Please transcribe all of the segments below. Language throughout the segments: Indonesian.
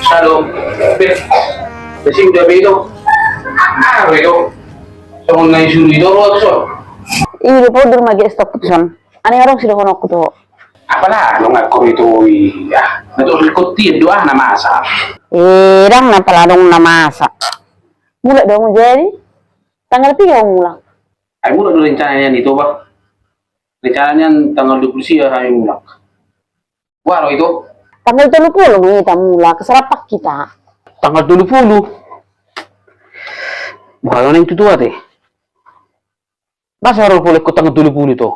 Halo, kasi udah begitu. Begitu. So, naisuri itu apa tuh? Iya, po dur magi stok putusan. Ani arong sila kono ko to. Apalah, lo nggak kau itu iya. Betul ikutin doa nama asal. Rang na paladong na masa. Mula daw mo jadi. Tanggal 3 mula. Ay mula dulu rencananya itu, Pak. Rencananya tanggal 20 sih ya, ay mula. Wah, lo itu Tanggal 30 mangita mula keserapak kita. tanggal 20. Bukan yang itu tuh, teh. Basa ro boleh ko tanggal 20 itu.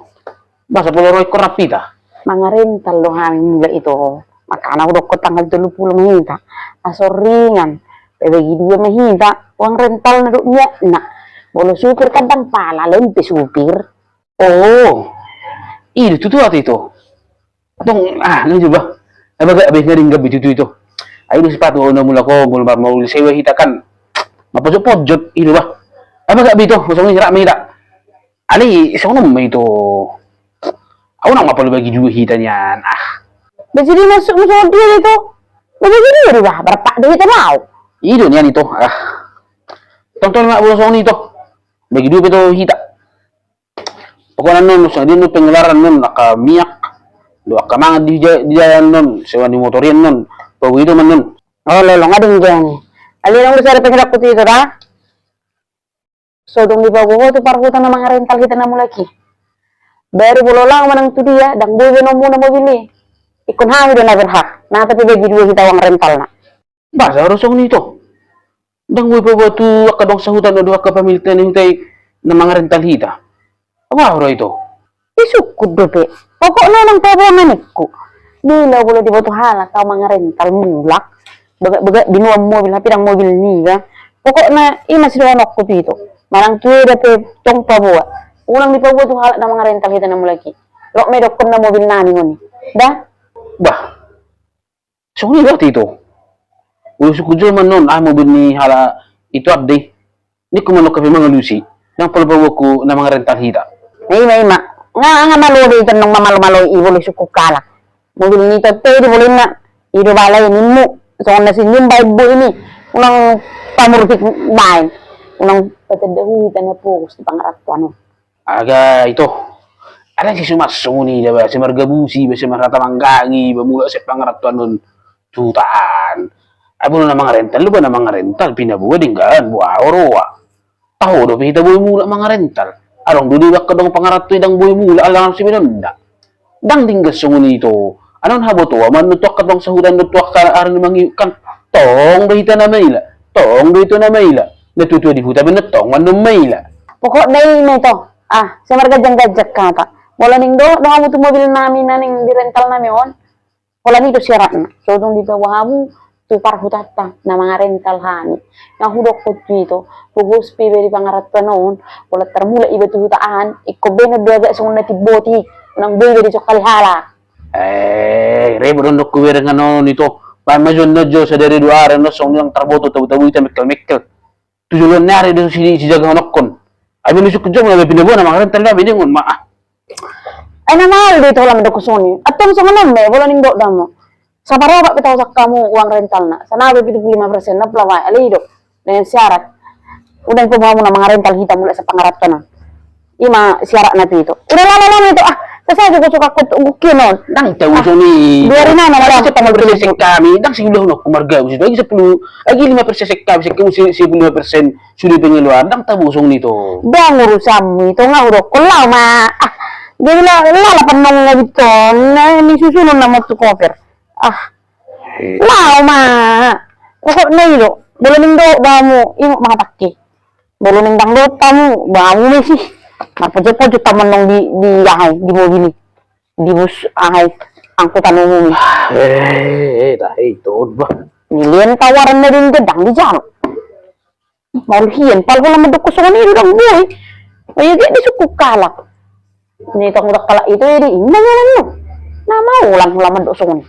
Basa boleh ro ko rapita. Mga rental do kami mula ito. Makana ko ko tanggal 30 mangita. Aso ringan. Pebagi dua mangita. Uang rental na do niya na. Bolo supir kadang pala lempe supir. Oh. Itu tuh itu. Dong ano ba? Ay baga abis na rin gabi itu. Ay do sepatu na mula ko mula mau sewa hitakan. Mapojot-pojot itu ba? Ay baga bito, usang ni rami da. Ali, sa unang may ito. Ako nang mapalabagi juga hita niyan. Jadi masuk masuk dia itu. Bagi dia ba? Berapa duit mau? Ito niyan ito. Tonton nga ulo sa nito. Bagi dua ito hita. Pokoknya nun, sa din nun pengelaran nun, nakamiyak. Doa ka mga di jalan nun, sewa di motorian nun. Pagwito man nun. Oh, lolo nga din dyan. Alin ang urusan pengirap ko dito, ha? So, dong di ba ko ito para hutang ng mga rental kita na mo lagi. Baru bolo lang manang tu dia, dang buwe no muna mobili. Ikon hangi do na berhak. Na tapi bagi dua kita uang rental na. Basa harusong nito. Dang buwe pa ba ito akadong sa hutan o doha ka pamilitan hintay ng mga rental hita? Awaro ito. Isukod do pe. Pokok na lang tabo manikko. Bila bolo di ba ito halak tao mga rental mulak. Baga binuang mobil, hapi ng mobil niya. Pokok na inasilonok ko dito. Manang tuwe pe tong pabuwa. Unang di pabuwa ito halak ng mga rental kita na mo lagi. Lok may dokon na mobil namin ngoni. Da? Bah. So ni ba ito? Ulo ko man nun, mobil ni hala ito abday. Hindi ko manok kami mga lusi. Nang palabawa ko ng mga rental hita. May ma. Nga maluri ito nung mamalo-malo ibuli suku kalak. Mobil nito pwede boleh na. Ido balay nimu. So na sinyum bu ini. Unang pamurtik bain. Unang patadahuitan na po sa pangaratuan. Aga ito. Alam si sumasuni diba? Si margabusi, si maratamanggangi, mula sa pangaratuan nun. Tutaan. Abo na mga rental, ba na mga rental? Pinabuwa din gaan, buwa oroa. Taho do, pihita buhay mula mga rental. Arong dududak ka dong pangaratuan dang buhay mula, alam si minunda. Dang dinggas sungun ito. Anong habo to? Aman nutuak ka dong sa hudan, nutuak ka aran ng kan. Tong bahita na maila. Tong dito na maila. Natutuwa di huta, binatong manong maila. Pokok na ito. Sa margajang-gajak kata. Wala ning do kamu tu mobil namin na ning di rental namin on. Wala nito siyarat na. So, dong di bawah mo, tu para hutata na mga rental hani. Nga hudok ko dito, pugos pibe di pangarat pa noon, wala termula iba tu hutaan, ikobeno doga sa una tiboti, nang bebe di sokalihala. Rebo doon kuwira nga noon ito. Pamajon na Diyos sa dari dua araw no, song nilang traboto, tabu-tabu ita, mikkel-mikkel. Tujulan nari doon si Jagahanok kon. Ay, minusok ko dyan, mga pinabuhan na mga rental na, biningon, Ay namahal dito lang do kusoni. At tong sa manan me, wala ning do damo. Sa paraba bitaw sa kamu uang rental na. Sa nabi 75% na plaway alido. Dengan syarat. Udah po mo na mga rental kita mula sa pangarap ka na. Ima syarat na dito. Udah lala ito. Kasi ko suka ko kinon. Dang tawuso ni. Dua rin na wala sa pamagpilisik kami. Dang siglo no kumarga. Lagi sa 10, lagi 5% sek kami. Sek 5% sulit pengeluaran. Dang tawusong nito. Dang urusan ito nga urok ko lang ma. Jadi lalapan nung nga dito, na susunod na mo to cover. Lao ma. Pokok na ilo. Buluning do, ba mo, imo mga takki. Buluning dang do, tamu, ba mo may si. Mapodyo-podyo taman nung di ahay, di mo bini. Di mo ahay, ang kutanong mo. Dahil ito ba? Niliyan tawaran na rin gadang di dyan. Maluhiyan, pala ko naman doon ko sa kanilo ng buhay. Mayagay, di sukuk kalak. Nito ang kala itu ini inang yan mo. Na maulang laman do sungun.